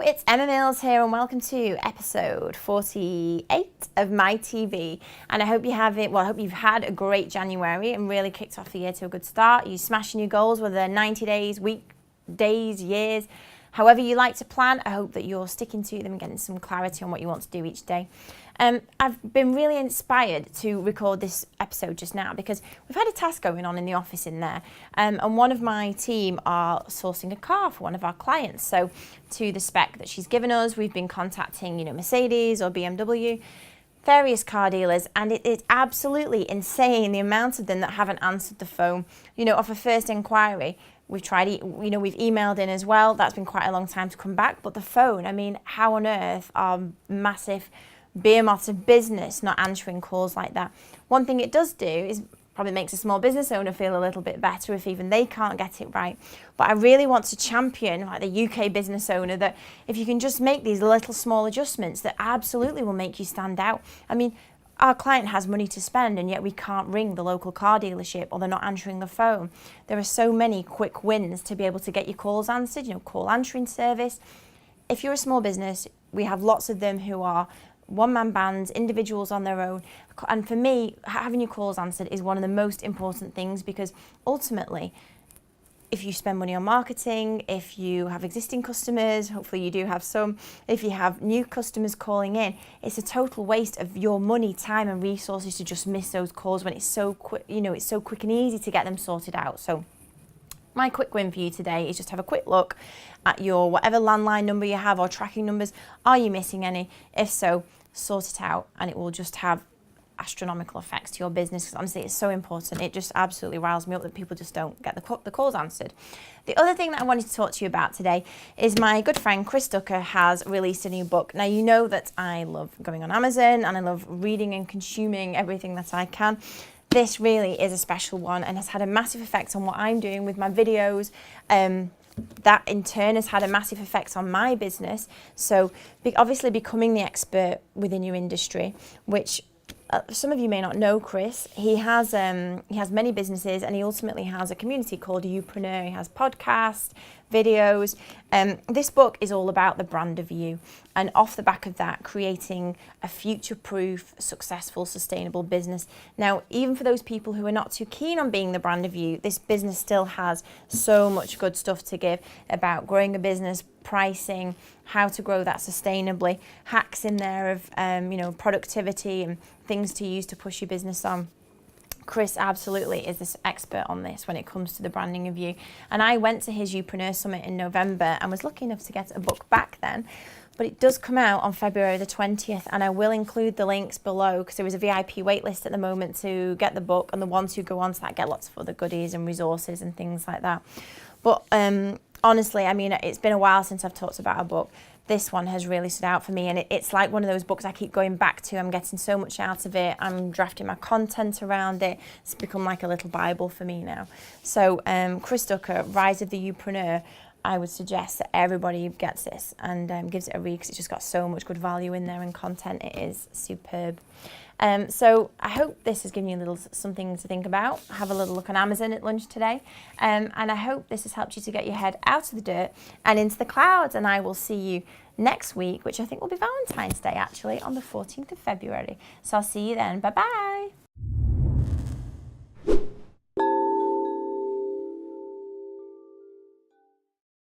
it's Emma Mills here and welcome to episode 48 of MiTV. And I hope you have it, well, I hope you've had a great January and really kicked off the year to a good start. You're smashing your goals, whether they're 90 days, week, days, years, however you like to plan. I hope that you're sticking to them and getting some clarity on what you want to do each day. I've been really inspired to record this episode just now because we've had a task going on in the office in there, and one of my team are sourcing a car for one of our clients. So to the spec that she's given us, we've been contacting, Mercedes or BMW, various car dealers, and it is absolutely insane the amount of them that haven't answered the phone. Off a first inquiry, we've tried, we've emailed in as well. That's been quite a long time to come back. But the phone, I mean, how on earth are massive behemoths of business not answering calls like that? One thing it does do is probably makes a small business owner feel a little bit better if even they can't get it right. But I really want to champion, like the UK business owner, that if you can just make these little small adjustments, that absolutely will make you stand out. I mean, our client has money to spend and yet we can't ring the local car dealership or they're not answering the phone. There are so many quick wins to be able to get your calls answered, call answering service. If you're a small business, we have lots of them who are one-man bands, individuals on their own. And for me, having your calls answered is one of the most important things, because ultimately, if you spend money on marketing, if you have existing customers, hopefully you do have some, if you have new customers calling in, it's a total waste of your money, time and resources to just miss those calls when it's so quick, it's so quick and easy to get them sorted out. So my quick win for you today is just have a quick look at your whatever landline number you have or tracking numbers. Are you missing any? If so, sort it out, and it will just have astronomical effects to your business, because honestly it's so important. It just absolutely riles me up that people just don't get the calls answered. The other thing that I wanted to talk to you about today is my good friend Chris Ducker has released a new book. Now, you know that I love going on Amazon and I love reading and consuming everything that I can. This really is a special one and has had a massive effect on what I'm doing with my videos. That in turn has had a massive effect on my business. So obviously becoming the expert within your industry, which some of you may not know Chris. He has many businesses, and he ultimately has a community called Youpreneur. He has podcasts, videos. This book is all about the brand of you, and off the back of that, creating a future-proof, successful, sustainable business. Now, even for those people who are not too keen on being the brand of you, this business still has so much good stuff to give about growing a business, pricing, how to grow that sustainably, hacks in there of productivity and things to use to push your business on. Chris absolutely is this expert on this when it comes to the branding of you. And I went to his Youpreneur Summit in November and was lucky enough to get a book back then. But it does come out on February the 20th, and I will include the links below because there is a VIP waitlist at the moment to get the book, and the ones who go on to that get lots of other goodies and resources and things like that. But honestly, I mean, it's been a while since I've talked about a book. This one has really stood out for me, and it's like one of those books I keep going back to. I'm getting so much out of it. I'm drafting my content around it. It's become like a little Bible for me now. So Chris Ducker, Rise of the Youpreneur, I would suggest that everybody gets this and gives it a read, because it's just got so much good value in there and content. It is superb. So I hope this has given you a little something to think about. Have a little look on Amazon at lunch today. And I hope this has helped you to get your head out of the dirt and into the clouds. And I will see you next week, which I think will be Valentine's Day, actually, on the 14th of February. So I'll see you then. Bye-bye.